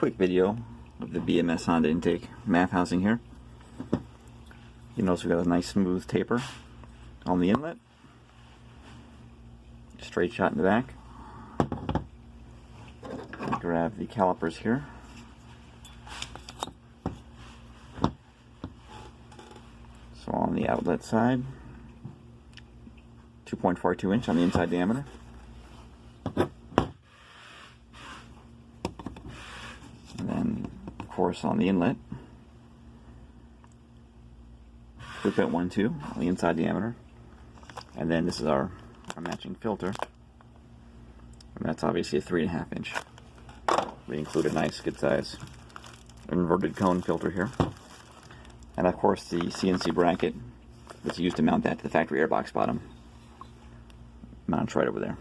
quick video of the BMS Honda intake MAF housing here. You notice we've got a nice smooth taper on the inlet, straight shot in the back. Grab the calipers here. So on the outlet side, 2.42 inch on the inside diameter. And then, of course, on the inlet, 3.12 on the inside diameter. And then this is our matching filter. And that's obviously a 3.5 inch. We include a nice, good size inverted cone filter here. And of course the CNC bracket that's used to mount that to the factory airbox bottom mounts right over there.